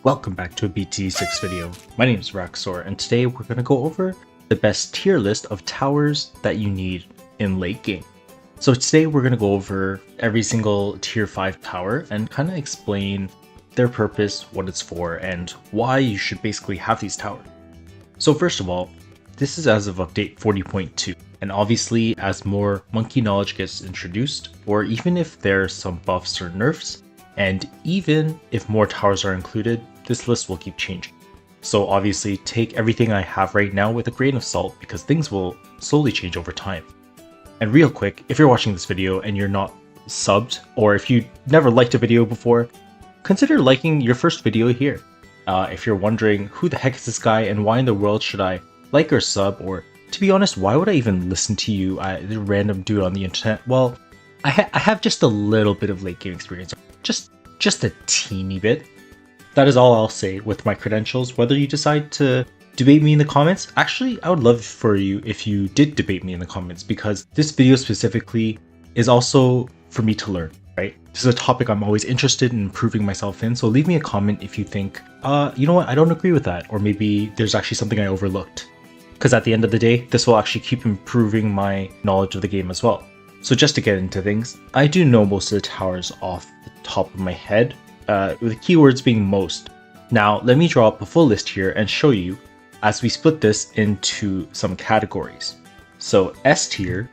Welcome back to a BT6 video. My name is Raxor, and today we're going to go over the best tier list of towers that you need in late game. So today we're going to go over every single tier 5 tower and kind of explain their purpose, what it's for, and why you should basically have these towers. So first of all, this is as of update 40.2, and obviously as more monkey knowledge gets introduced, or even if there's some buffs or nerfs, and even if more towers are included, this list will keep changing. So obviously take everything I have right now with a grain of salt because things will slowly change over time. And real quick, if you're watching this video and you're not subbed, or if you never liked a video before, consider liking your first video here. If you're wondering who the heck is this guy and why in the world should I like or sub, or to be honest, why would I even listen to you, the random dude on the internet? Well, I have just a little bit of late game experience. Just a teeny bit. That is all I'll say with my credentials. Whether you decide to debate me in the comments, actually I would love for you if you did debate me in the comments, because this video specifically is also for me to learn, right? This is a topic I'm always interested in improving myself in, so leave me a comment if you think, you know what, I don't agree with that, or maybe there's actually something I overlooked. Because at the end of the day, this will actually keep improving my knowledge of the game as well. So just to get into things, I do know most of the towers off the top of my head, with keywords being most. Now let me draw up a full list here and show you as we split this into some categories. So S tier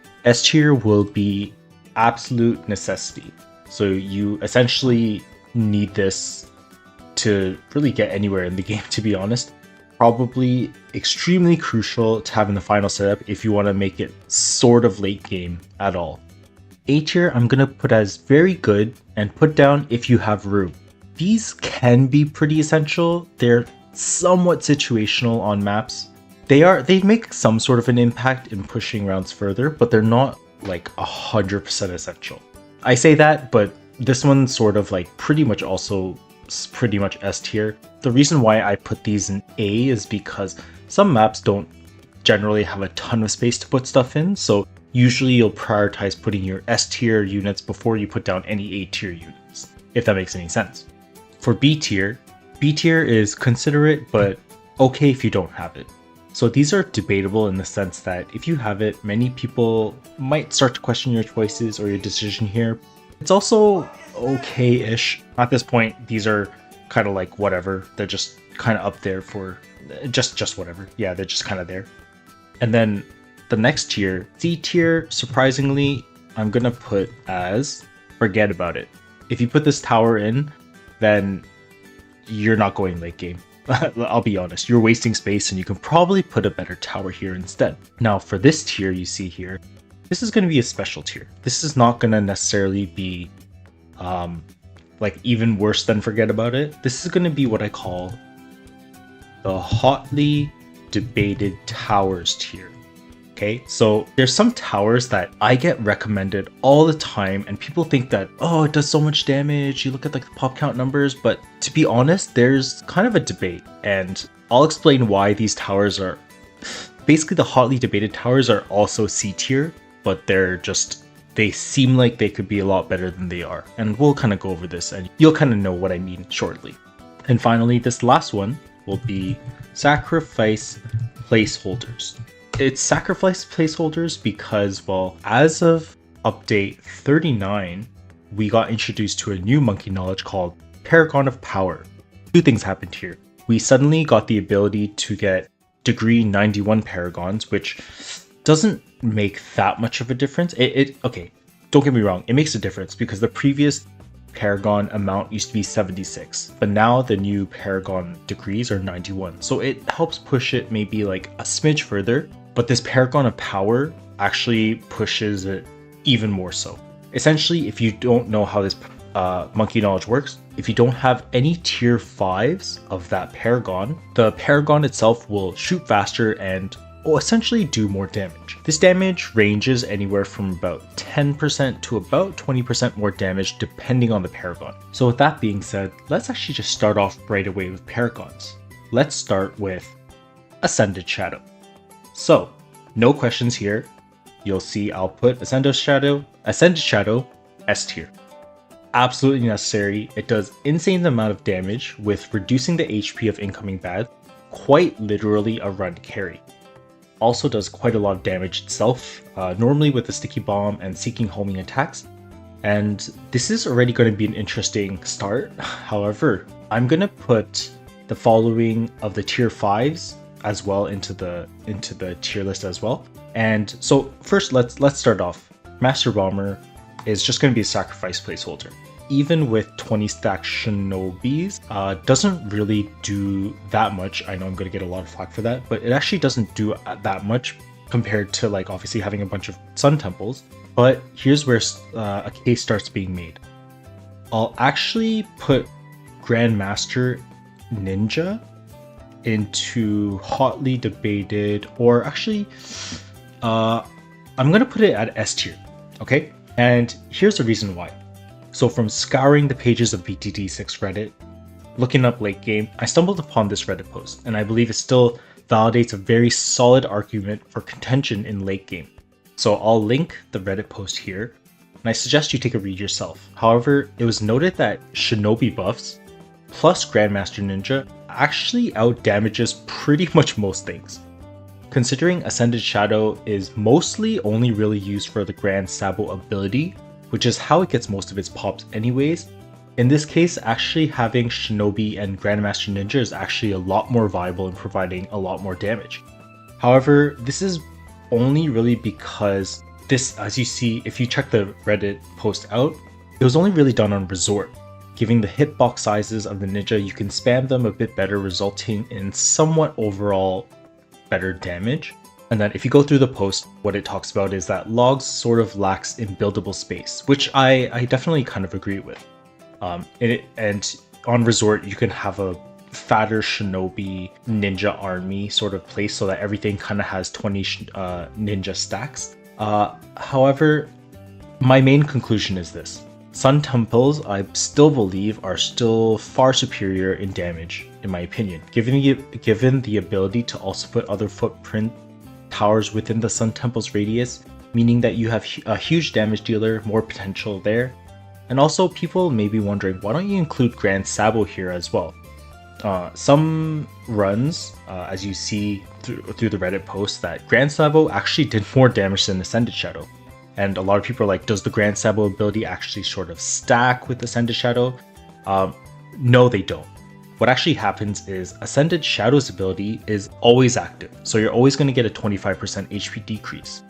will be absolute necessity. So you essentially need this to really get anywhere in the game, to be honest. Probably extremely crucial to have in the final setup if you want to make it sort of late game at all. A tier I'm going to put as very good and put down if you have room. These can be pretty essential. They're somewhat situational on maps. They make some sort of an impact in pushing rounds further, but they're not like 100% essential. I say that, but this one's sort of like pretty much S tier. The reason why I put these in A is because some maps don't generally have a ton of space to put stuff in, so usually you'll prioritize putting your S tier units before you put down any A tier units, if that makes any sense. For B tier is considerate but okay if you don't have it. So these are debatable in the sense that if you have it, many people might start to question your choices or your decision here. It's also okay-ish. At this point, these are kind of like whatever. They're just kind of up there for just whatever. Yeah, they're just kind of there. And then the next tier, C tier, surprisingly, I'm gonna put as forget about it. If you put this tower in, then you're not going late game. I'll be honest, you're wasting space and you can probably put a better tower here instead. Now for this tier you see here, this is going to be a special tier. This is not going to necessarily be like even worse than forget about it. This is going to be what I call the hotly debated towers tier. Okay, so there's some towers that I get recommended all the time and people think that, oh, it does so much damage, you look at like the pop count numbers, but to be honest, there's kind of a debate, and I'll explain why these towers are, basically the hotly debated towers are also C tier, but they seem like they could be a lot better than they are, and we'll kind of go over this and you'll kind of know what I mean shortly. And finally, this last one will be sacrifice placeholders. It's sacrifice placeholders because, well, as of update 39, we got introduced to a new monkey knowledge called Paragon of Power. Two things happened here. We suddenly got the ability to get degree 91 paragons, which doesn't make that much of a difference. Okay, don't get me wrong, it makes a difference because the previous Paragon amount used to be 76, but now the new Paragon degrees are 91, so it helps push it maybe like a smidge further. But this Paragon of Power actually pushes it even more so. Essentially, if you don't know how this monkey knowledge works, if you don't have any tier 5s of that Paragon, the Paragon itself will shoot faster and will essentially do more damage. This damage ranges anywhere from about 10% to about 20% more damage depending on the Paragon. So with that being said, let's actually just start off right away with Paragons. Let's start with Ascended Shadow. So, no questions here. You'll see I'll put Ascended Shadow, S tier. absolutely necessary. It does insane amount of damage with reducing the HP of incoming bad, quite literally a run carry. Also does quite a lot of damage itself, normally with the sticky bomb and seeking homing attacks. And this is already going to be an interesting start. However, I'm going to put the following of the tier 5s as well into the tier list as well. And so first let's start off. Master Bomber is just going to be a sacrifice placeholder. Even with 20 stack Shinobis, doesn't really do that much. I know I'm going to get a lot of flack for that, but it actually doesn't do that much compared to like obviously having a bunch of Sun Temples. But here's where a case starts being made. I'll actually put Grandmaster Ninja into hotly debated, or actually, I'm going to put it at S tier, okay? And here's the reason why. So from scouring the pages of TD6 Reddit, looking up late game, I stumbled upon this Reddit post, and I believe it still validates a very solid argument for contention in late game. So I'll link the Reddit post here, and I suggest you take a read yourself. However, it was noted that Shinobi buffs plus Grandmaster Ninja actually outdamages pretty much most things. Considering Ascended Shadow is mostly only really used for the Grand Sabo ability, which is how it gets most of its pops anyways, in this case actually having Shinobi and Grandmaster Ninja is actually a lot more viable in providing a lot more damage. However, this is only really because this, as you see, if you check the Reddit post out, it was only really done on Resort. Giving the hitbox sizes of the ninja, you can spam them a bit better, resulting in somewhat overall better damage. And then if you go through the post, what it talks about is that Logs sort of lacks in buildable space, which I definitely kind of agree with. And on Resort, you can have a fatter Shinobi ninja army sort of place so that everything kind of has 20 ninja stacks. However, my main conclusion is this. Sun Temples, I still believe, are still far superior in damage, in my opinion. Given the ability to also put other footprint towers within the Sun Temple's radius, meaning that you have a huge damage dealer, more potential there. And also, people may be wondering, why don't you include Grand Sabo here as well? Some runs, as you see through the Reddit post, that Grand Sabo actually did more damage than Ascended Shadow. And a lot of people are like, does the Grand Sabo ability actually sort of stack with Ascended Shadow? No, they don't. What actually happens is Ascended Shadow's ability is always active, so you're always going to get a 25% HP decrease.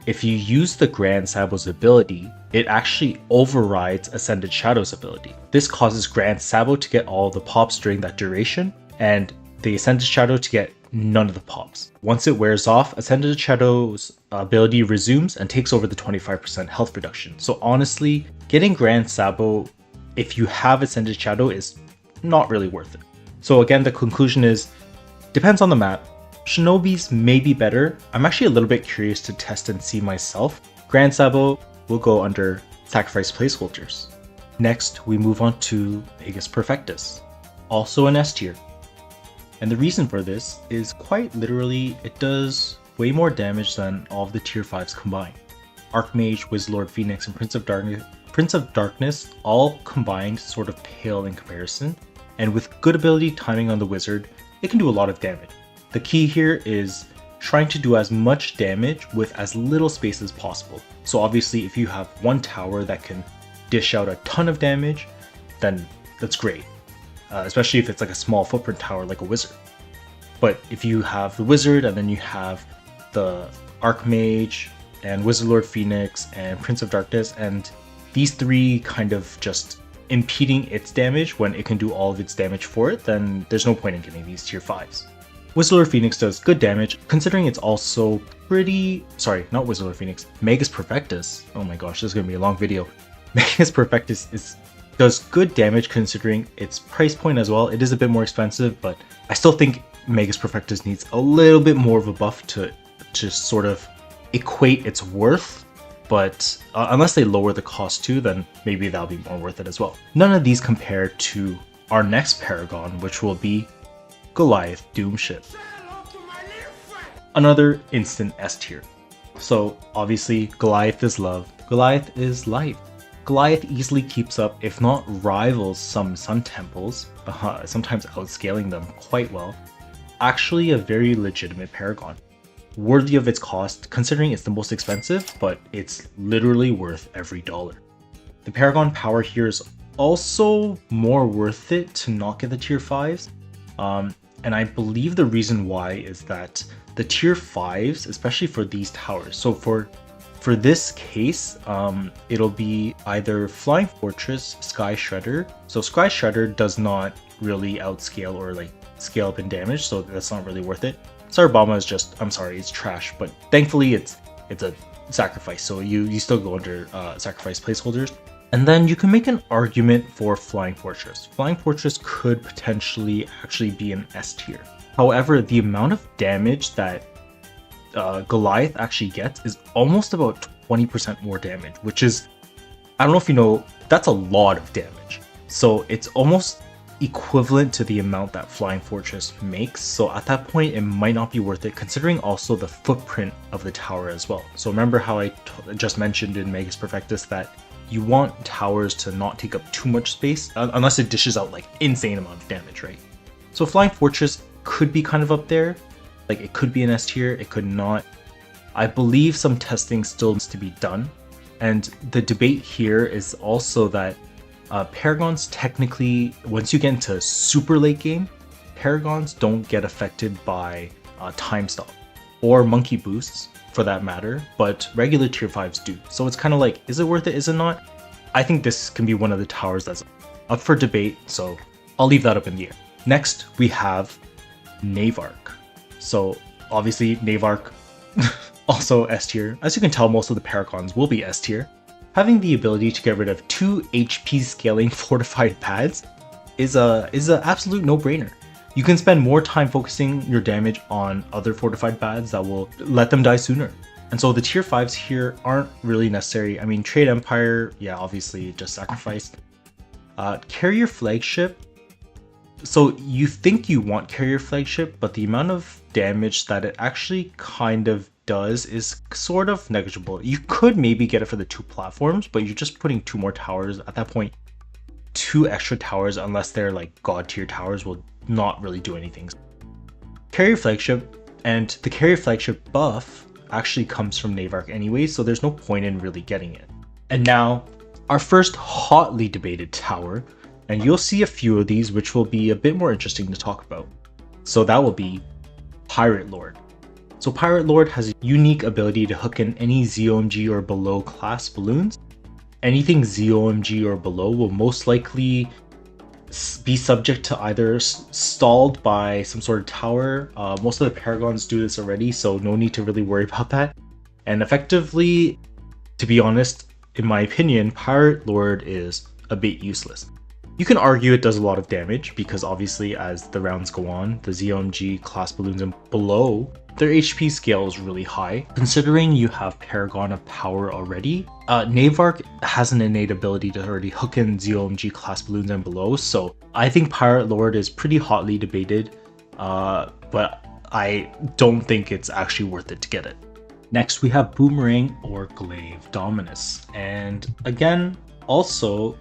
If you use the Grand Sabo's ability, it actually overrides Ascended Shadow's ability. This causes Grand Sabo to get all the pops during that duration, and the Ascended Shadow to get none of the pops. Once it wears off, Ascended Shadow's ability resumes and takes over the 25% health reduction. So honestly, getting Grand Sabo, if you have Ascended Shadow, is not really worth it. So again, the conclusion is, depends on the map. Shinobis may be better. I'm actually a little bit curious to test and see myself. Grand Sabo will go under sacrifice placeholders. Next, we move on to Magus Perfectus, also an S tier. And the reason for this is quite literally, it does way more damage than all of the tier 5s combined. Archmage, Wizlord, Phoenix, and Prince of Darkness all combined sort of pale in comparison, and with good ability timing on the wizard, it can do a lot of damage. The key here is trying to do as much damage with as little space as possible. So obviously if you have one tower that can dish out a ton of damage, then that's great. Especially if it's like a small footprint tower like a wizard. But if you have the wizard and then you have the Archmage and Wizardlord Phoenix and Prince of Darkness, and these three kind of just impeding its damage when it can do all of its damage for it, then there's no point in getting these tier 5s. Wizardlord Phoenix does good damage, considering it's also pretty... Sorry, not Wizardlord Phoenix. Magus Perfectus. Oh my gosh, this is going to be a long video. Magus Perfectus does good damage considering its price point as well. It is a bit more expensive, but I still think Magus Perfectus needs a little bit more of a buff to sort of equate its worth. But unless they lower the cost too, then maybe that'll be more worth it as well. None of these compare to our next Paragon, which will be Goliath Doomship. Another instant S tier. So obviously Goliath is love, Goliath is life. Goliath easily keeps up, if not rivals, some Sun Temples, sometimes outscaling them quite well. Actually a very legitimate Paragon. Worthy of its cost, considering it's the most expensive, but it's literally worth every dollar. The Paragon power here is also more worth it to not get the tier 5s. And I believe the reason why is that the tier 5s, especially for these towers, so for this case, it'll be either Flying Fortress, Sky Shredder. So Sky Shredder does not really outscale or like scale up in damage, so that's not really worth it. Sarabama is just, I'm sorry, it's trash, but thankfully it's a sacrifice, so you still go under sacrifice placeholders. And then you can make an argument for Flying Fortress. Flying Fortress could potentially actually be an S tier. However, the amount of damage that Goliath actually gets is almost about 20% more damage, which is, I don't know if you know, that's a lot of damage. So it's almost equivalent to the amount that Flying Fortress makes. So at that point, it might not be worth it, considering also the footprint of the tower as well. So remember how I just mentioned in Magus Perfectus that you want towers to not take up too much space, unless it dishes out like insane amount of damage, right? So Flying Fortress could be kind of up there. Like it could be an S tier, it could not. I believe some testing still needs to be done. And the debate here is also that Paragons technically, once you get into super late game, Paragons don't get affected by time stop or monkey boosts for that matter, but regular tier 5s do. So it's kind of like, is it worth it, is it not? I think this can be one of the towers that's up for debate, so I'll leave that up in the air. Next, we have Navark. So obviously Navark, also S tier. As you can tell, most of the Paragons will be S tier. Having the ability to get rid of 2 HP scaling fortified pads is a absolute no-brainer. You can spend more time focusing your damage on other fortified pads that will let them die sooner. And so the tier 5s here aren't really necessary. I mean, Trade Empire, yeah, obviously just sacrificed. Carrier Flagship. So you think you want Carrier Flagship, but the amount of damage that it actually kind of does is sort of negligible. You could maybe get it for the 2 platforms, but you're just putting 2 more towers. At that point, 2 extra towers, unless they're like god tier towers, will not really do anything. Carrier Flagship, and the Carrier Flagship buff actually comes from Navark anyway, so there's no point in really getting it. And now, our first hotly debated tower, and you'll see a few of these which will be a bit more interesting to talk about. So that will be Pirate Lord. So Pirate Lord has a unique ability to hook in any ZOMG or below class balloons. Anything ZOMG or below will most likely be subject to either stalled by some sort of tower. Most of the Paragons do this already, so no need to really worry about that. And effectively, to be honest, in my opinion, Pirate Lord is a bit useless. You can argue it does a lot of damage because obviously as the rounds go on, the ZOMG class balloons and below, their HP scale is really high. Considering you have Paragon of Power already, Navark has an innate ability to already hook in ZOMG class balloons and below, so I think Pirate Lord is pretty hotly debated, but I don't think it's actually worth it to get it. Next we have Boomerang or Glaive Dominus, and again, also,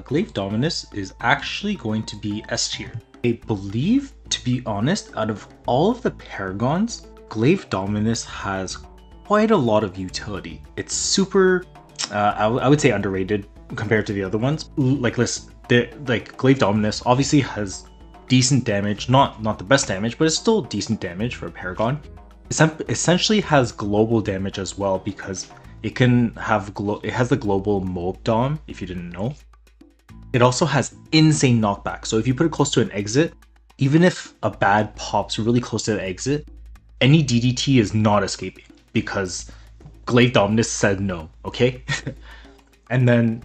Glaive Dominus is actually going to be S tier. I believe, to be honest, out of all of the Paragons, Glaive Dominus has quite a lot of utility. It's super, I would say underrated compared to the other ones. Like Glaive Dominus obviously has decent damage, not the best damage, but it's still decent damage for a Paragon. It essentially has global damage as well because it can have it has the global Mob Dom, if you didn't know. It also has insane knockback, so if you put it close to an exit, even if a bad pops really close to the exit, any DDT is not escaping because Glaive Dominus said no, okay? And then,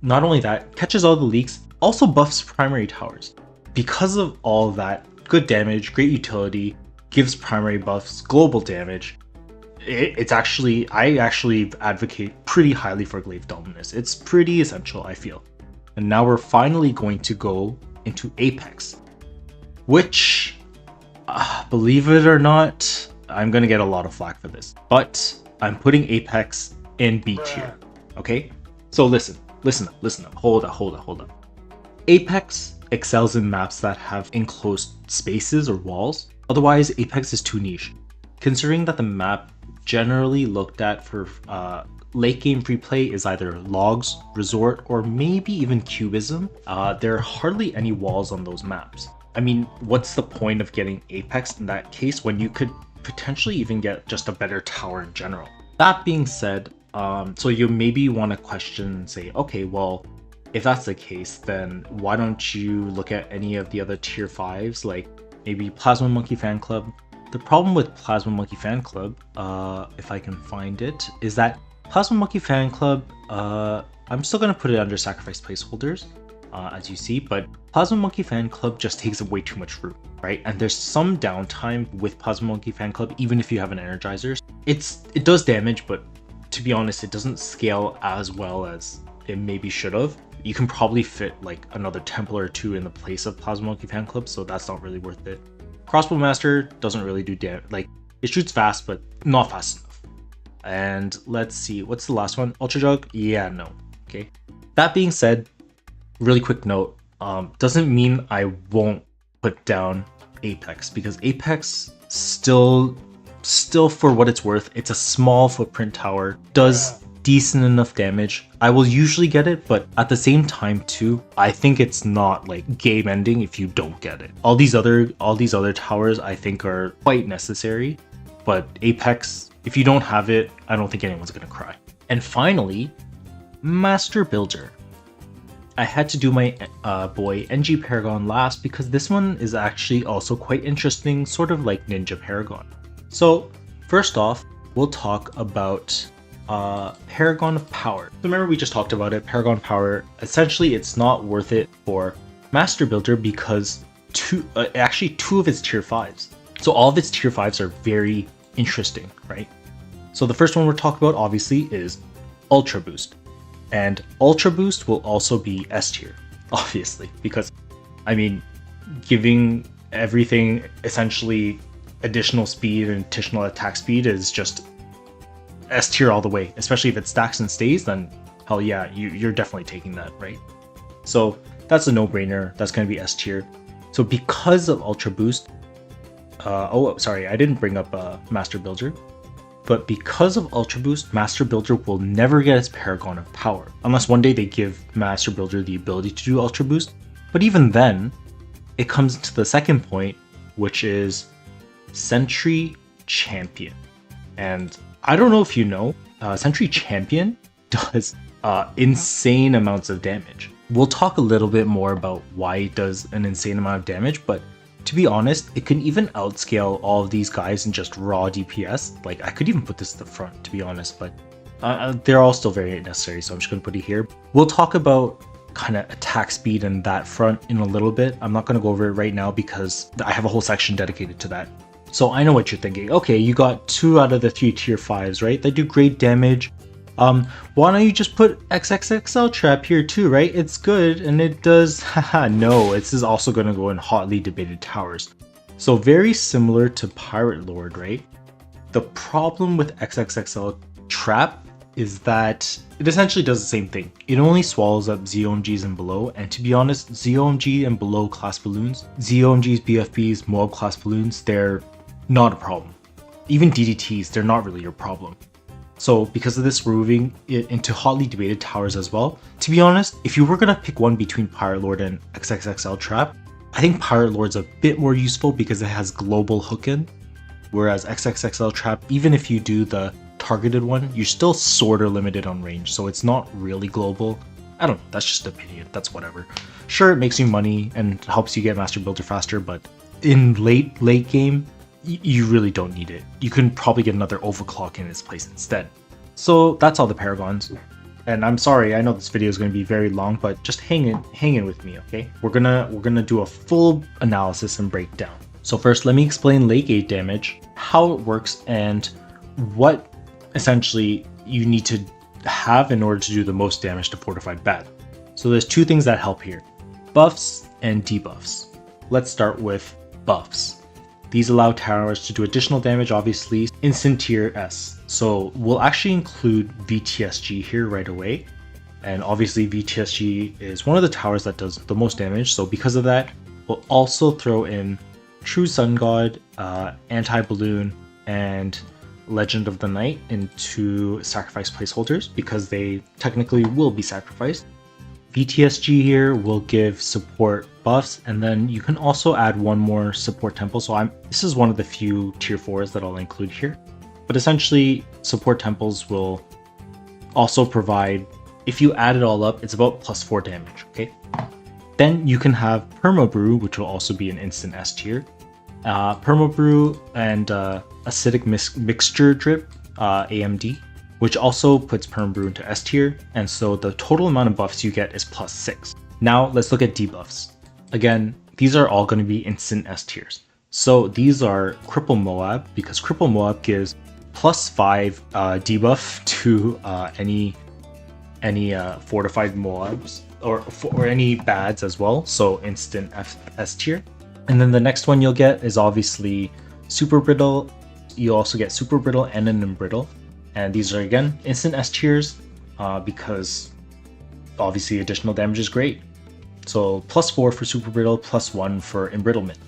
not only that, catches all the leaks, also buffs primary towers. Because of all that, good damage, great utility, gives primary buffs, global damage, I actually advocate pretty highly for Glaive Dominus. It's pretty essential, I feel. And now we're finally going to go into Apex, which, believe it or not, I'm gonna get a lot of flack for this, but I'm putting Apex in B tier, okay? So listen up, hold up. Apex excels in maps that have enclosed spaces or walls. Otherwise, Apex is too niche. Considering that the map generally looked at for late game free play is either logs, resort, or maybe even cubism, there are hardly any walls on those maps. I mean, what's the point of getting Apex in that case when you could potentially even get just a better tower in general? That being said, so you maybe want to question and say, okay, well, if that's the case, then why don't you look at any of the other tier 5s, like maybe Plasma Monkey Fan Club? The problem with Plasma Monkey Fan Club, if I can find it, is that Plasma Monkey Fan Club, I'm still going to put it under sacrifice placeholders, as you see, but Plasma Monkey Fan Club just takes up way too much room, right? And there's some downtime with Plasma Monkey Fan Club, even if you have an Energizer. It does damage, but to be honest, it doesn't scale as well as it maybe should have. You can probably fit like another Templar or 2 in the place of Plasma Monkey Fan Club, so that's not really worth it. Crossbow Master doesn't really do damage, like it shoots fast, but not fast enough. And let's see, what's the last one? Ultra Jug? Yeah, no. Okay. That being said, really quick note, doesn't mean I won't put down Apex, because Apex still for what it's worth, it's a small footprint tower, does decent enough damage. I will usually get it, but at the same time too, I think it's not like game ending if you don't get it. All these other towers I think are quite necessary, but Apex, if you don't have it, I don't think anyone's gonna cry. And finally, Master Builder. I had to do my boy NG Paragon last because this one is actually also quite interesting, sort of like Ninja Paragon. So first off, we'll talk about Paragon of Power. So remember we just talked about it, Paragon of Power. Essentially, it's not worth it for Master Builder because actually two of its tier 5s. So all of its tier 5s are very interesting, right? So the first one we're talking about obviously is Ultra Boost. And Ultra Boost will also be S tier, obviously, because I mean, giving everything essentially additional speed and additional attack speed is just S tier all the way. Especially if it stacks and stays, then hell yeah, you're definitely taking that, right? So that's a no-brainer. That's going to be S tier. So because of Ultra Boost, oh sorry, I didn't bring up Master Builder. But because of Ultra Boost, Master Builder will never get its Paragon of Power, unless one day they give Master Builder the ability to do Ultra Boost. But even then, it comes to the second point, which is Sentry Champion. And I don't know if you know, Sentry Champion does insane amounts of damage. We'll talk a little bit more about why it does an insane amount of damage, but to be honest, it can even outscale all of these guys in just raw DPS. Like, I could even put this at the front, to be honest, but they're all still very necessary, so I'm just going to put it here. We'll talk about kind of attack speed and that front in a little bit. I'm not going to go over it right now because I have a whole section dedicated to that. So I know what you're thinking. Okay, you got 2 out of the 3 tier 5s, right? They do great damage. Why don't you just put XXXL trap here too, right? It's good and it does, haha, no, this is also going to go in hotly debated towers. So very similar to Pirate Lord, right? The problem with XXXL trap is that it essentially does the same thing. It only swallows up ZOMGs and below, and to be honest, ZOMG and below class balloons, ZOMGs, BFBs, Moab class balloons, they're not a problem. Even DDTs, they're not really your problem. So because of this, we're moving it into hotly debated towers as well. To be honest, if you were going to pick one between Pirate Lord and XXXL Trap, I think Pirate Lord's a bit more useful because it has global hook-in, whereas XXXL Trap, even if you do the targeted one, you're still sort of limited on range, so it's not really global. I don't know, that's just an opinion, that's whatever. Sure, it makes you money and helps you get Master Builder faster, but in late game, you really don't need it. You can probably get another overclock in its place instead. So that's all the Paragons. And I'm sorry, I know this video is going to be very long, but just hang in with me, okay? We're gonna do a full analysis and breakdown. So first, let me explain late game damage, how it works, and what essentially you need to have in order to do the most damage to Fortified Bat. So there's 2 things that help here: buffs and debuffs. Let's start with buffs. These allow towers to do additional damage, obviously, instant tier S. So we'll actually include VTSG here right away. And obviously VTSG is one of the towers that does the most damage, so because of that, we'll also throw in True Sun God, Anti-Balloon, and Legend of the Night into sacrifice placeholders because they technically will be sacrificed. VTSG here will give support buffs, and then you can also add one more support temple. So this is one of the few tier 4s that I'll include here. But essentially, support temples will also provide, if you add it all up, it's about +4 damage, okay? Then you can have Perma Brew, which will also be an instant S tier. Perma Brew and Acidic Mixture Drip, AMD, which also puts Perma Brew into S tier, and so the total amount of buffs you get is +6. Now let's look at debuffs. Again, these are all going to be instant S tiers. So these are Cripple Moab, because Cripple Moab gives +5 debuff to any fortified Moabs or any bads as well, so instant S tier. And then the next one you'll get is obviously Super Brittle. You also get Super Brittle and an Embrittle. And these are again instant S tiers because obviously additional damage is great. So +4 for Super Brittle, +1 for Embrittlement.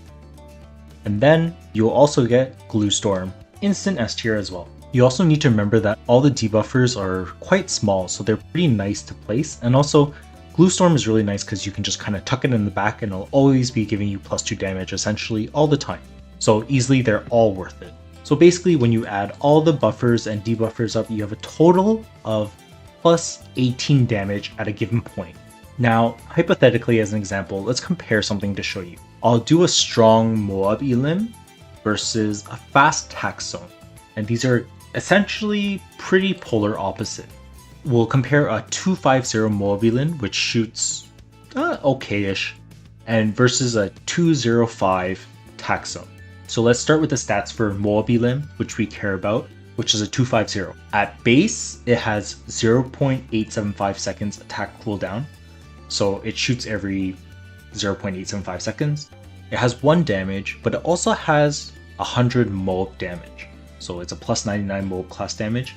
And then you'll also get Glue Storm, instant S tier as well. You also need to remember that all the debuffers are quite small, so they're pretty nice to place. And also Glue Storm is really nice because you can just kind of tuck it in the back and it'll always be giving you +2 damage essentially all the time. So easily they're all worth it. So basically when you add all the buffers and debuffers up, you have a total of +18 damage at a given point. Now, hypothetically as an example, let's compare something to show you. I'll do a strong Moab Elim versus a fast Taxone. And these are essentially pretty polar opposite. We'll compare a 250 Moab Elim, which shoots okay-ish, and versus a 205 Taxone. So let's start with the stats for Moab Elim, which we care about, which is a 250. At base, it has 0.875 seconds attack cooldown, so it shoots every 0.875 seconds. It has 1 damage, but it also has 100 Moab damage, so it's a +99 Moab class damage.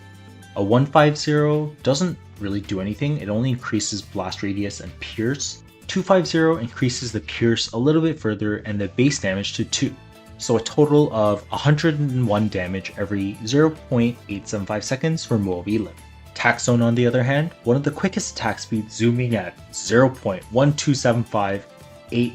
A 150 doesn't really do anything, it only increases blast radius and pierce. 250 increases the pierce a little bit further and the base damage to 2. So a total of 101 damage every 0.875 seconds for Moab Elim. Taxone on the other hand, one of the quickest attack speeds, zooming at 0.1275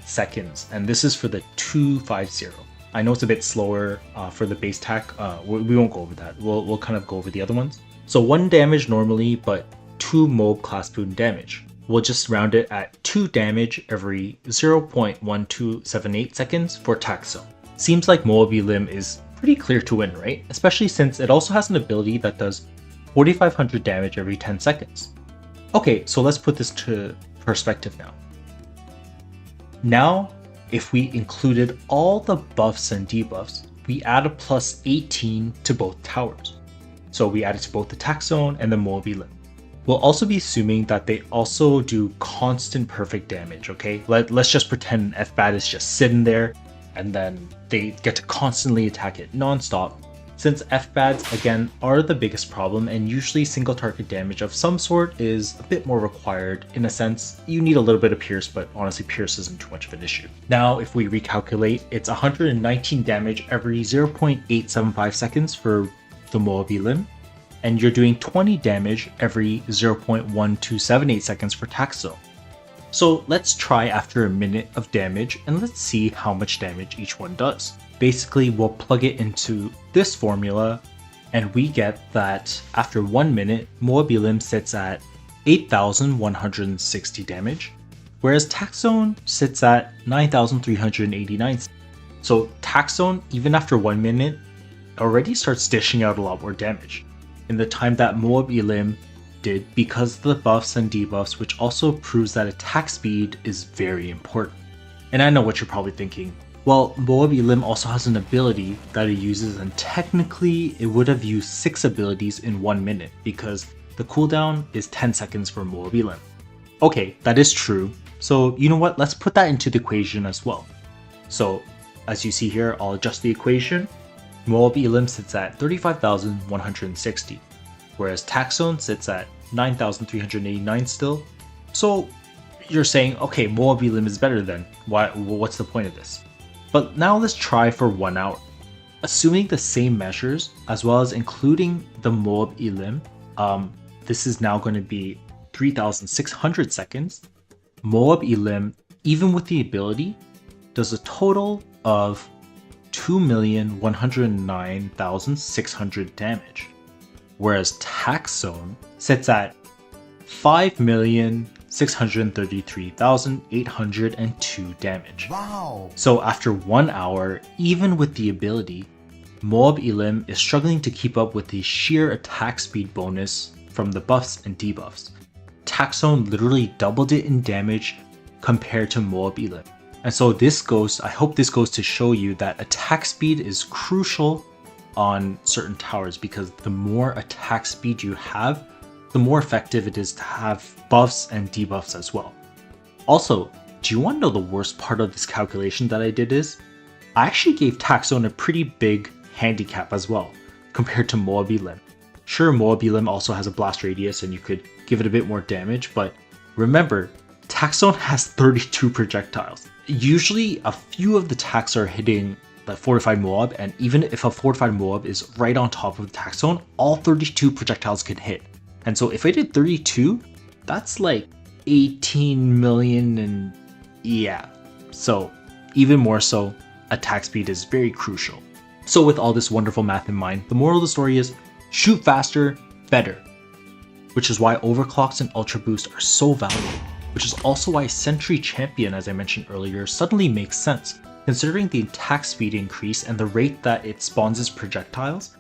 seconds, and this is for the 250. I know it's a bit slower for the base tack, we won't go over that, we'll kind of go over the other ones. So 1 damage normally, but 2 Moab class boon damage. We'll just round it at 2 damage every 0.1278 seconds for Taxone. Seems like Moab Elim is pretty clear to win, right? Especially since it also has an ability that does 4500 damage every 10 seconds. Okay, so let's put this to perspective now. Now, if we included all the buffs and debuffs, we add a +18 to both towers. So we add it to both the Taxone and the Moab Elim. We'll also be assuming that they also do constant perfect damage, okay? Let's just pretend FBAT is just sitting there and then they get to constantly attack it non-stop. Since FBATs, again, are the biggest problem and usually single target damage of some sort is a bit more required. In a sense, you need a little bit of pierce, but honestly pierce isn't too much of an issue. Now, if we recalculate, it's 119 damage every 0.875 seconds for the Moab Elim, and you're doing 20 damage every 0.1278 seconds for Taxone. So let's try after a minute of damage and let's see how much damage each one does. Basically, we'll plug it into this formula and we get that after 1 minute, Moab Elim sits at 8,160 damage, whereas Taxone sits at 9,389. So Taxone, even after 1 minute, already starts dishing out a lot more damage in the time that Moab Elim did because of the buffs and debuffs, which also proves that attack speed is very important. And I know what you're probably thinking. Well, Moab Elim also has an ability that it uses, and technically it would have used 6 abilities in 1 minute because the cooldown is 10 seconds for Moab Elim. Okay, that is true. So you know what, let's put that into the equation as well. So as you see here, I'll adjust the equation. Moab Elim sits at 35,160, whereas Taxone sits at 9,389 still. So you're saying, okay, Moab Elim is better then. What's the point of this? But now let's try for 1 hour. Assuming the same measures, as well as including the Moab Elim, this is now going to be 3,600 seconds. Moab Elim, even with the ability, does a total of 2,109,600 damage, whereas Tax Zone sits at 5,633,802 damage. Wow! So after 1 hour, even with the ability, Moab Elim is struggling to keep up with the sheer attack speed bonus from the buffs and debuffs. Tax Zone literally doubled it in damage compared to Moab Elim. And so I hope this goes to show you that attack speed is crucial on certain towers, because the more attack speed you have, the more effective it is to have buffs and debuffs as well. Also, do you want to know the worst part of this calculation that I did is? I actually gave Tax Zone a pretty big handicap as well, compared to Moab Elim. Sure, Moab Elim also has a blast radius and you could give it a bit more damage, but remember, Tax Zone has 32 projectiles. Usually a few of the attacks are hitting the fortified Moab, and even if a fortified Moab is right on top of the Tax Zone, all 32 projectiles can hit. And so if I did 32, that's like 18 million, and yeah. So even more so, attack speed is very crucial. So with all this wonderful math in mind, the moral of the story is shoot faster, better. Which is why overclocks and ultra boost are so valuable. Which is also why Sentry Champion, as I mentioned earlier, suddenly makes sense, considering the attack speed increase and the rate that it spawns its projectiles.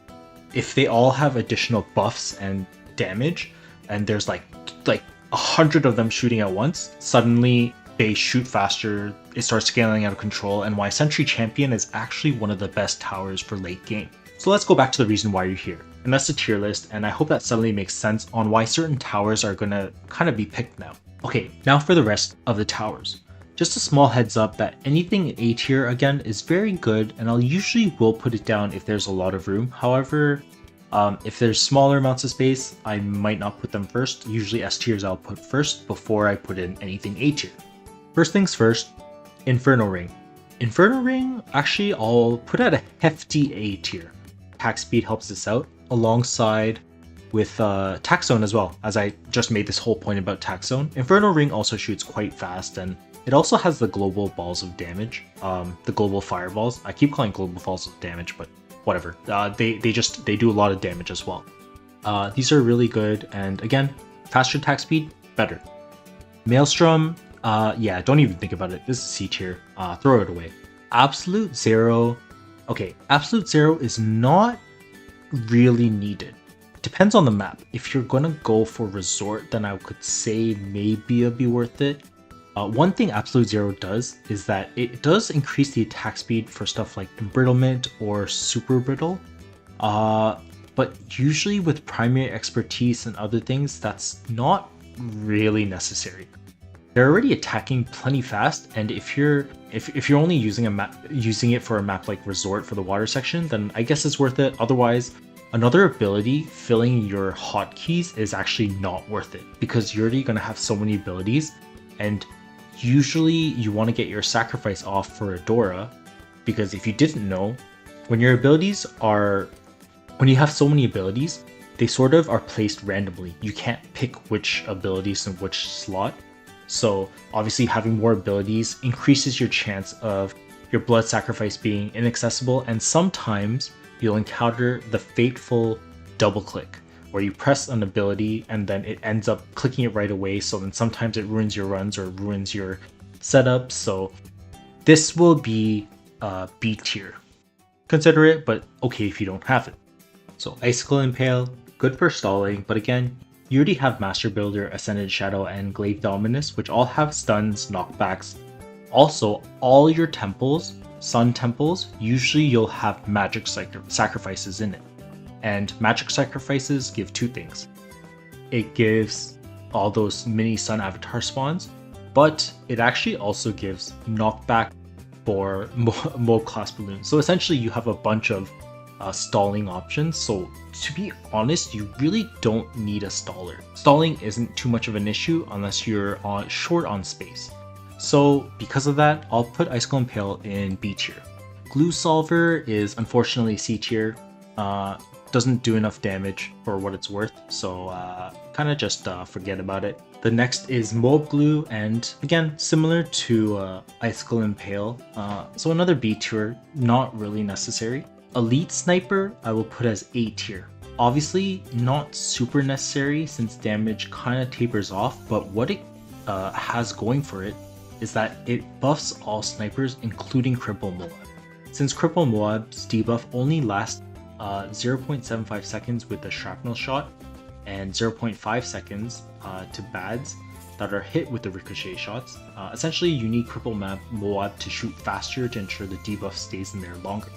If they all have additional buffs and damage, and there's like 100 of them shooting at once, suddenly they shoot faster, it starts scaling out of control, and why Sentry Champion is actually one of the best towers for late game. So let's go back to the reason why you're here, and that's the tier list, and I hope that suddenly makes sense on why certain towers are gonna kind of be picked now. Okay, now for the rest of the towers. Just a small heads up that anything in A tier again is very good, and I'll usually will put it down if there's a lot of room. However, if there's smaller amounts of space, I might not put them first. Usually S tiers I'll put first before I put in anything A tier. First things first, Inferno Ring. Inferno Ring, actually I'll put at a hefty A tier. Attack speed helps this out, alongside with Tax Zone as well, as I just made this whole point about Tax Zone. Inferno Ring also shoots quite fast, and it also has the global balls of damage, the global fireballs. I keep calling global balls of damage, but whatever. They do a lot of damage as well. These are really good, and again, faster attack speed, better. Maelstrom, yeah, don't even think about it. This is C tier. Throw it away. Absolute Zero. Okay, Absolute Zero is not really needed. Depends on the map. If you're gonna go for Resort, then I could say maybe it'll be worth it. One thing Absolute Zero does is that it does increase the attack speed for stuff like Embrittlement or Super Brittle. But usually with primary expertise and other things, that's not really necessary. They're already attacking plenty fast, and if you're only using it for a map like Resort for the water section, then I guess it's worth it. Otherwise, another ability filling your hotkeys is actually not worth it, because you're already gonna have so many abilities, and usually you want to get your sacrifice off for Adora, because if you didn't know, when you have so many abilities, they sort of are placed randomly. You can't pick which abilities in which slot. So obviously having more abilities increases your chance of your blood sacrifice being inaccessible, and sometimes you'll encounter the fateful double click, where you press an ability and then it ends up clicking it right away, so then sometimes it ruins your runs or ruins your setup. So this will be B tier. Consider it, but okay if you don't have it. So Icicle Impale, good for stalling, but again, you already have Master Builder, Ascended Shadow, and Glaive Dominus, which all have stuns, knockbacks. Also, all your temples, sun temples, usually you'll have magic sacrifices in it. And magic sacrifices give two things. It gives all those mini sun avatar spawns, but it actually also gives knockback for mob class balloons. So essentially you have a bunch of stalling options. So to be honest, you really don't need a staller. Stalling isn't too much of an issue unless you're short on space. So because of that, I'll put Icicle Impale in B tier. Glue Solver is unfortunately C tier. Doesn't do enough damage for what it's worth, so kind of just forget about it. The next is Mob Glue, and again, similar to Icicle Impale, so another B tier, not really necessary. Elite Sniper, I will put as A tier. Obviously, not super necessary since damage kind of tapers off, but what it has going for it is that it buffs all snipers, including Cripple Moab. Since Cripple Moab's debuff only lasts 0.75 seconds with the shrapnel shot and 0.5 seconds to bads that are hit with the ricochet shots. Essentially, you need Cripple Moab to shoot faster to ensure the debuff stays in there longer.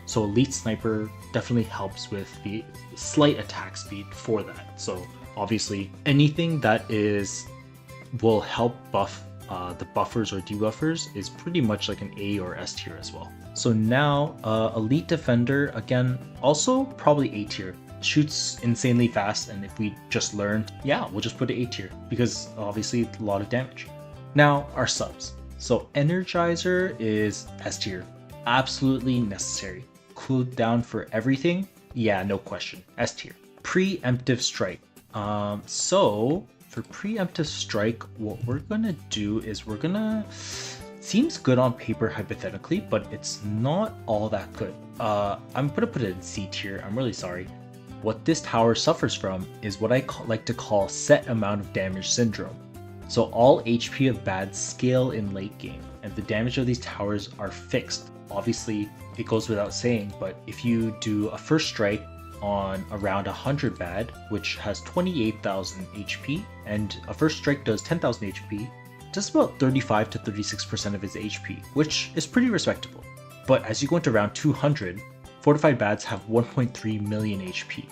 So Elite Sniper definitely helps with the slight attack speed for that. So obviously, anything that will help buff the buffers or debuffers is pretty much like an A or S tier as well. So now Elite Defender, again, also probably A tier. Shoots insanely fast, and if we just learned, yeah, we'll just put it A tier because obviously a lot of damage. Now our subs. So Energizer is S tier, absolutely necessary. Cooldown for everything, yeah, no question, S tier. Preemptive Strike. So for Preemptive Strike, what we're gonna do is seems good on paper hypothetically, but it's not all that good. I'm gonna put it in C tier, I'm really sorry. What this tower suffers from is what I like to call set amount of damage syndrome. So all HP of bad scale in late game, and the damage of these towers are fixed. Obviously, it goes without saying, but if you do a first strike on around 100 bad, which has 28,000 HP, and a first strike does 10,000 HP, just about 35 to 36% of his HP, which is pretty respectable. But as you go into round 200, Fortified Bads have 1.3 million HP,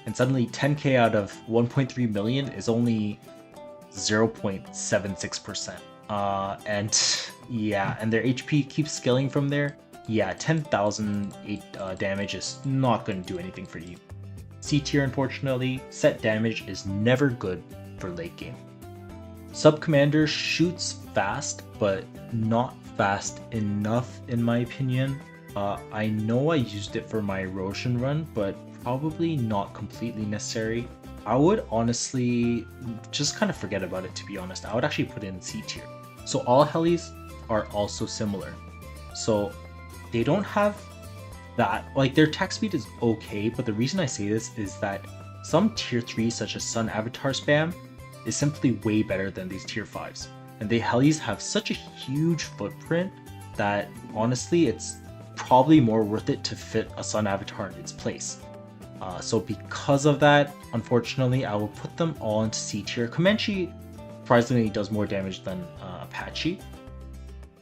and suddenly 10k out of 1.3 million is only 0.76%. And yeah, and their HP keeps scaling from there. Yeah, 10,000 damage is not going to do anything for you. C tier, unfortunately, set damage is never good for late game. Sub Commander shoots fast, but not fast enough in my opinion. I know I used it for my erosion run, but probably not completely necessary. I would honestly just kind of forget about it, to be honest. I would actually put it in C tier. So all helis are also similar. So they don't have that, like their attack speed is okay, but the reason I say this is that some tier 3s such as Sun Avatar spam is simply way better than these tier 5s. And the helis have such a huge footprint that honestly it's probably more worth it to fit a Sun Avatar in its place. So because of that, unfortunately, I will put them all into C tier. Comanche surprisingly does more damage than Apache,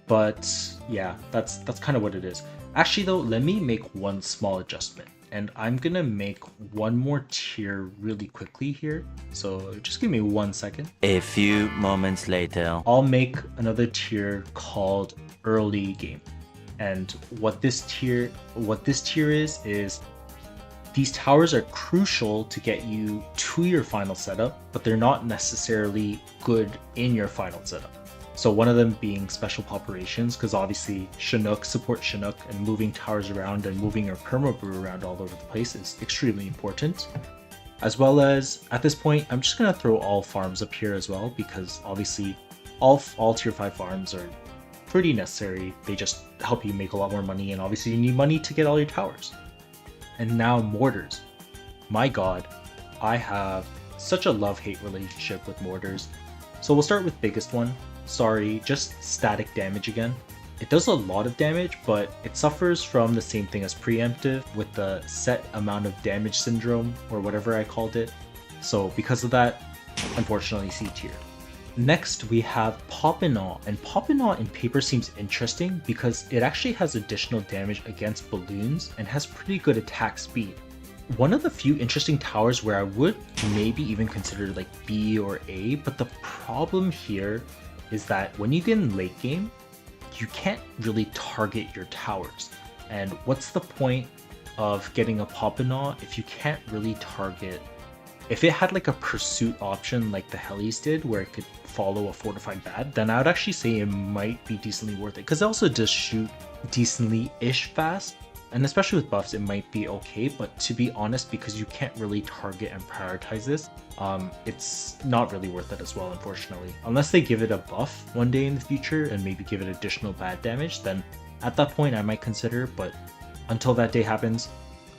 but yeah, that's kind of what it is. Actually though, let me make one small adjustment, and I'm gonna make one more tier really quickly here, so just give me 1 second. A few moments later, I'll make another tier called Early Game, and what this tier is these towers are crucial to get you to your final setup, but they're not necessarily good in your final setup. So one of them being special operations, because obviously Chinook, support Chinook, and moving towers around and moving your perma-brew around all over the place is extremely important. As well as, at this point, I'm just going to throw all farms up here as well, because obviously all tier 5 farms are pretty necessary. They just help you make a lot more money, and obviously you need money to get all your towers. And now mortars. My god, I have such a love-hate relationship with mortars. So we'll start with biggest one. Sorry, just static damage again. It does a lot of damage, but it suffers from the same thing as preemptive with the set amount of damage syndrome, or whatever I called it. So because of that, unfortunately C tier. Next we have Poppinaw, and Poppinaw in paper seems interesting because it actually has additional damage against balloons and has pretty good attack speed. One of the few interesting towers where I would maybe even consider like B or A, but the problem here is that when you get in late game, you can't really target your towers. And what's the point of getting a Poppinaw if you can't really target. If it had like a pursuit option like the Helis did, where it could follow a fortified bad, then I would actually say it might be decently worth it, because it also does shoot decently-ish fast, and especially with buffs it might be okay. But to be honest, because you can't really target and prioritize this, it's not really worth it as well, unfortunately. Unless they give it a buff one day in the future and maybe give it additional bad damage, then at that point I might consider, but until that day happens,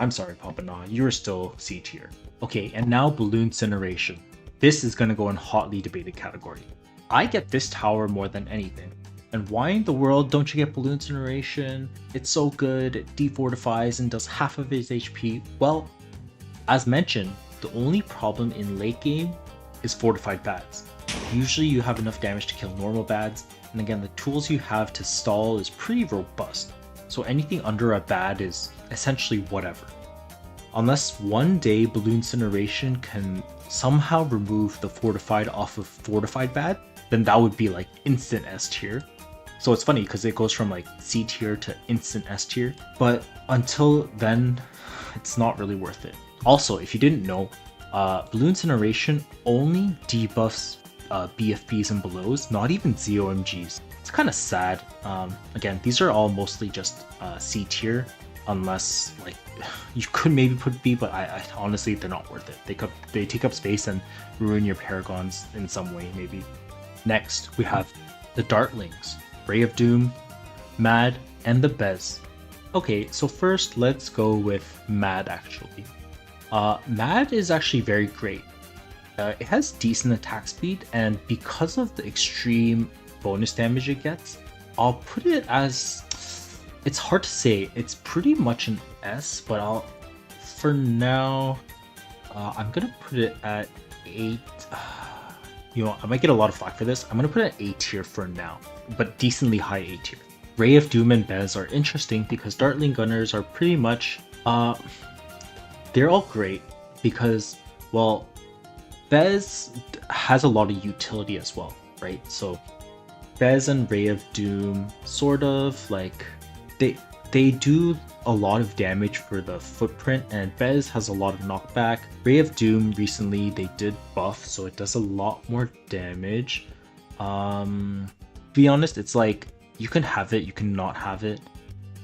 I'm sorry Poppinaw, you're still C tier. Okay, and now Balloon Incineration. This is gonna go in hotly debated category. I get this tower more than anything. And why in the world don't you get Balloon Incineration? It's so good, it defortifies and does half of its HP. Well, as mentioned, the only problem in late game is fortified bads. Usually you have enough damage to kill normal bads, and again the tools you have to stall is pretty robust, so anything under a bad is essentially whatever. Unless one day Balloon Incineration can somehow remove the fortified off of fortified bad, then that would be like instant S tier. So it's funny because it goes from like C tier to instant S tier, but until then, it's not really worth it. Also, if you didn't know, Balloon Incineration only debuffs BFBs and belows, not even ZOMGs. It's kind of sad. Again, these are all mostly just C tier, unless like you could maybe put B, but I honestly they're not worth it. They take up space and ruin your Paragons in some way maybe. Next, we have the Dartlings, Ray of Doom, Mad, and the Bez. Okay, so first let's go with Mad actually. Mad is actually very great. It has decent attack speed, and because of the extreme bonus damage it gets, I'll put it as, it's hard to say, it's pretty much an S, but for now, I'm gonna put it at 8. You know, I might get a lot of flack for this. I'm gonna put it at A tier for now, but decently high A tier. Ray of Doom and Bez are interesting because Dartling Gunners are pretty much, they're all great because, well, Bez has a lot of utility as well, right? So Bez and Ray of Doom sort of like, they do a lot of damage for the footprint, and Bez has a lot of knockback. Ray of Doom recently they did buff, so it does a lot more damage. To be honest, it's like you can have it, you can not have it.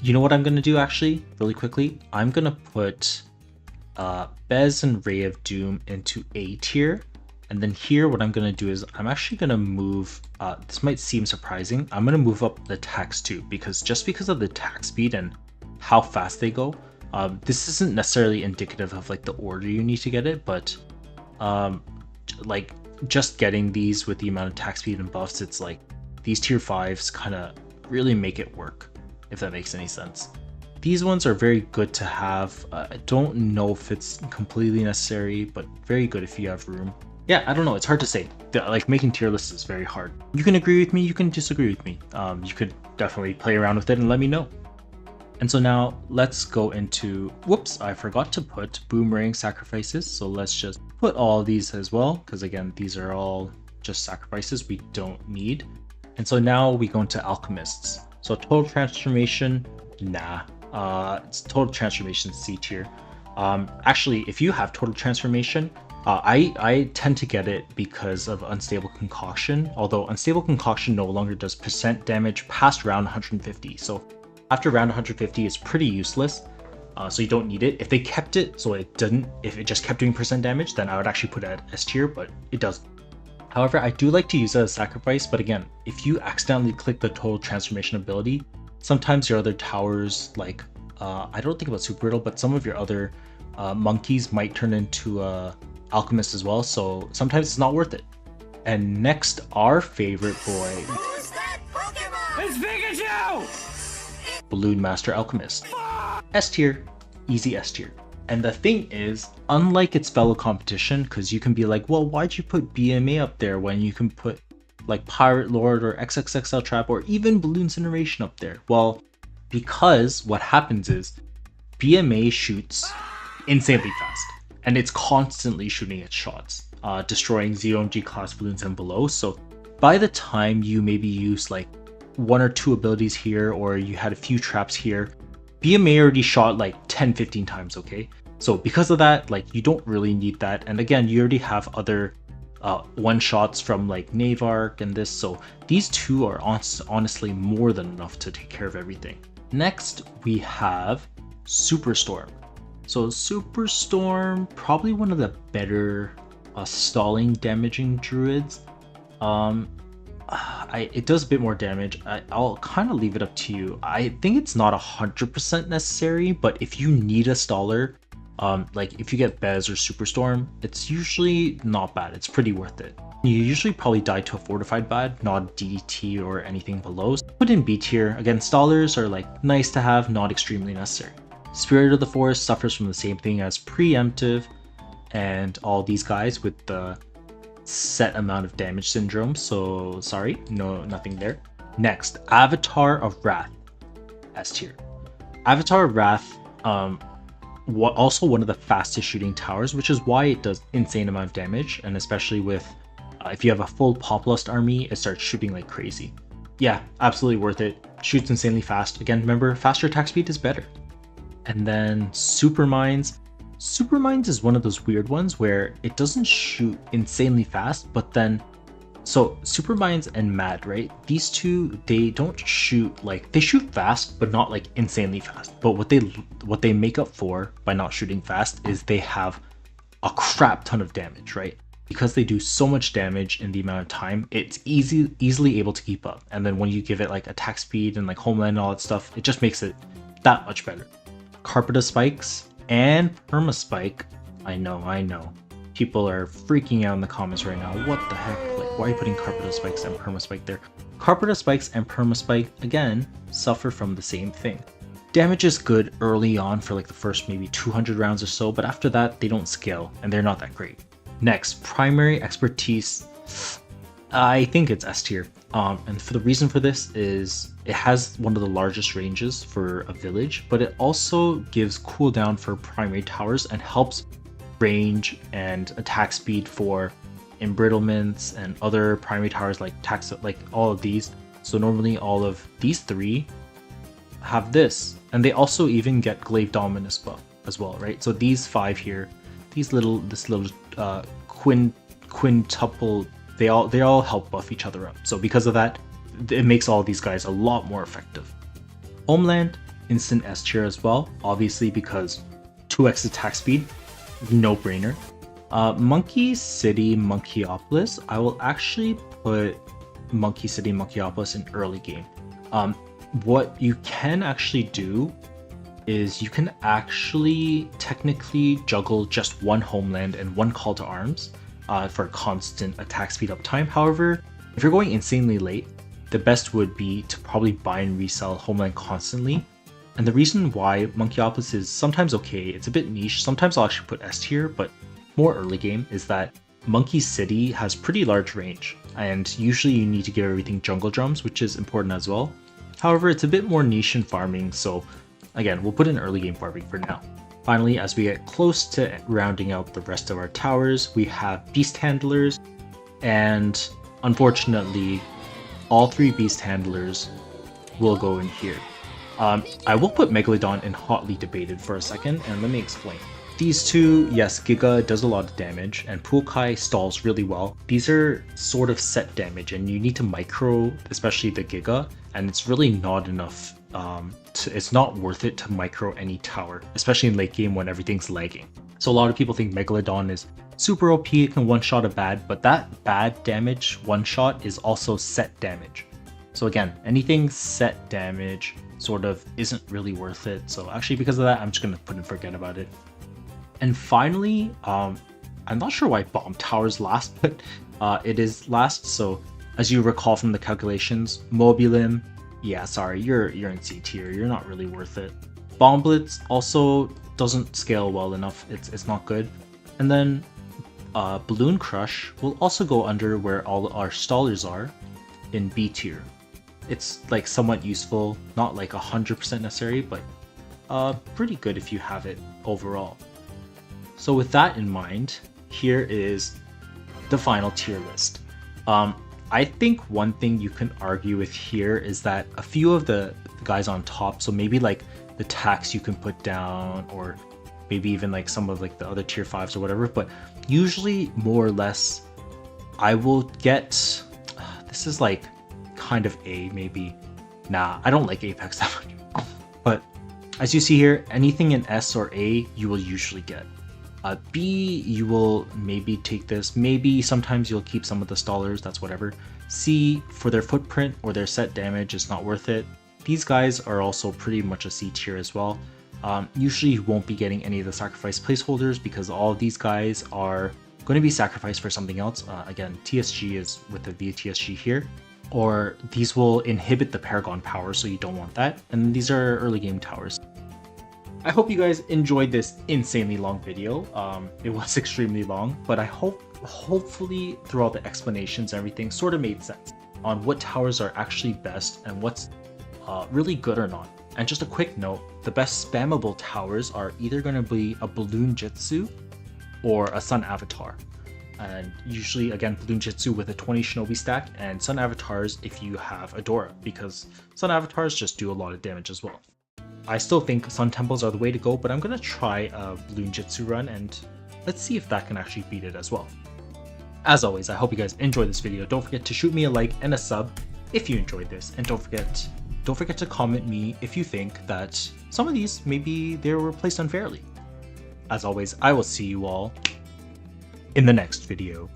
You know what I'm gonna do actually, really quickly? I'm gonna put Bez and Ray of Doom into A tier, and then here what I'm gonna do is I'm actually gonna move, this might seem surprising, I'm gonna move up the tax too, because just because of the tax speed and how fast they go, this isn't necessarily indicative of like the order you need to get it, but like just getting these with the amount of attack speed and buffs, it's like these tier 5s kind of really make it work, if that makes any sense. These ones are very good to have. I don't know if it's completely necessary, but very good if you have room. Yeah, I don't know, it's hard to say. Like making tier lists is very hard. You can agree with me, you can disagree with me. You could definitely play around with it and let me know. And so now let's go into, whoops, I forgot to put boomerang sacrifices. So let's just put all these as well, because again, these are all just sacrifices we don't need. And so now we go into alchemists. So total transformation, nah. It's total transformation C tier. Actually, if you have total transformation, I tend to get it because of unstable concoction, although unstable concoction no longer does percent damage past round 150. So after round 150 it's pretty useless, so you don't need it. If they kept it so it didn't, if it just kept doing percent damage, then I would actually put it at S tier, but it doesn't. However, I do like to use it as a sacrifice, but again, if you accidentally click the total transformation ability, sometimes your other towers, like I don't think about Super Brittle, but some of your other monkeys might turn into alchemist as well, so sometimes it's not worth it. And next, our favorite boy, Who's that Pokemon? It's Pikachu! Balloon Master Alchemist. S tier, easy S tier. And the thing is, unlike its fellow competition, because you can be like, well, why'd you put BMA up there when you can put like Pirate Lord or XXXL Trap or even Balloon Incineration up there? Well, because what happens is BMA shoots insanely fast, and it's constantly shooting its shots, destroying ZOMG class balloons and below. So by the time you maybe use like 1 or 2 abilities here, or you had a few traps here, BMA already shot like 10-15 times, okay? So because of that, like you don't really need that. And again, you already have other one shots from like Navark and this, so these two are honestly more than enough to take care of everything. Next, we have Superstorm. So Superstorm, probably one of the better stalling damaging druids. It does a bit more damage. I'll kind of leave it up to you. I think it's not 100% necessary, but if you need a staller, like if you get Bez or Superstorm, it's usually not bad. It's pretty worth it. You usually probably die to a fortified bad, not DDT or anything below. So put in B tier. Again, stallers are like nice to have, not extremely necessary. Spirit of the Forest suffers from the same thing as Preemptive and all these guys with the set amount of damage syndrome, so sorry, no, nothing there. Next, Avatar of Wrath, S tier. Avatar of Wrath, also one of the fastest shooting towers, which is why it does insane amount of damage, and especially with if you have a full Poplust army, it starts shooting like crazy. Yeah, absolutely worth it. Shoots insanely fast. Again, remember, faster attack speed is better. And then Supermines. Supermines is one of those weird ones where it doesn't shoot insanely fast, but then, so Supermines and Mad, right? These two, they don't shoot like, they shoot fast, but not like insanely fast. But what they make up for by not shooting fast is they have a crap ton of damage, right? Because they do so much damage in the amount of time, it's easily able to keep up. And then when you give it like attack speed and like homeland and all that stuff, it just makes it that much better. Carpet of Spikes and Permaspike. I know. People are freaking out in the comments right now. What the heck? Like, why are you putting Carpet of Spikes and Permaspike there? Carpet of Spikes and Permaspike, again, suffer from the same thing. Damage is good early on for like the first maybe 200 rounds or so, but after that, they don't scale and they're not that great. Next, Primary Expertise. I think it's S tier. And for the reason for this is it has one of the largest ranges for a village, but it also gives cooldown for primary towers and helps range and attack speed for embrittlements and other primary towers like all of these. So normally all of these three have this, and they also even get Glaive Dominus buff as well, right? So these five here, this little quintuple, they all help buff each other up. So because of that, it makes all these guys a lot more effective. Homeland, instant S tier as well, obviously because 2x attack speed, no brainer. Monkey City, Monkeyopolis, I will actually put Monkey City, Monkeyopolis in early game. What you can actually do is you can actually technically juggle just one homeland and one call to arms for constant attack speed uptime. However, if you're going insanely late, the best would be to probably buy and resell homeland constantly. And the reason why Monkeyopolis is sometimes okay, it's a bit niche, sometimes I'll actually put S tier, but more early game, is that Monkey City has pretty large range, and usually you need to give everything jungle drums, which is important as well. However, it's a bit more niche in farming, so again, we'll put in early game farming for now. Finally, as we get close to rounding out the rest of our towers, we have Beast Handlers, and unfortunately, all three Beast Handlers will go in here. I will put Megalodon in hotly debated for a second, and let me explain. These two, yes, Giga does a lot of damage, and Poolkai stalls really well. These are sort of set damage, and you need to micro, especially the Giga, and it's really not enough. It's not worth it to micro any tower, especially in late game when everything's lagging. So a lot of people think Megalodon is super OP, it can one-shot a bad, but that bad damage one-shot is also set damage. So again, anything set damage sort of isn't really worth it. So actually because of that, I'm just going to put and forget about it. And finally, I'm not sure why Bomb Tower's last, but it is last. So as you recall from the calculations, Mobilim, yeah, sorry, you're in C tier, you're not really worth it. Bomb Blitz also doesn't scale well enough, it's not good. And then Balloon Crush will also go under where all our stallers are, in B tier. It's like somewhat useful, not like 100% necessary, but pretty good if you have it overall. So with that in mind, here is the final tier list. I think one thing you can argue with here is that a few of the guys on top, so maybe like the tax you can put down, or maybe even like some of like the other tier 5s or whatever. But usually more or less I will get, this is like kind of A maybe. Nah, I don't like Apex that much. But as you see here, anything in S or A you will usually get. B, you will maybe take this. Maybe sometimes you'll keep some of the stallers, that's whatever. C, for their footprint or their set damage, is not worth it. These guys are also pretty much a C tier as well. Usually you won't be getting any of the sacrifice placeholders because all of these guys are going to be sacrificed for something else. Again, TSG is with the VTSG here. Or these will inhibit the Paragon power, so you don't want that. And these are early game towers. I hope you guys enjoyed this insanely long video. It was extremely long, but I hopefully through all the explanations and everything sort of made sense on what towers are actually best and what's really good or not. And just a quick note, the best spammable towers are either going to be a Balloon Jitsu or a Sun Avatar. And usually, again, Balloon Jitsu with a 20 Shinobi stack, and Sun Avatars if you have Adora, because Sun Avatars just do a lot of damage as well. I still think Sun Temples are the way to go, but I'm going to try a Balloon Jitsu run, and let's see if that can actually beat it as well. As always, I hope you guys enjoyed this video. Don't forget to shoot me a like and a sub if you enjoyed this, and don't forget to comment me if you think that some of these, maybe they were placed unfairly. As always, I will see you all in the next video.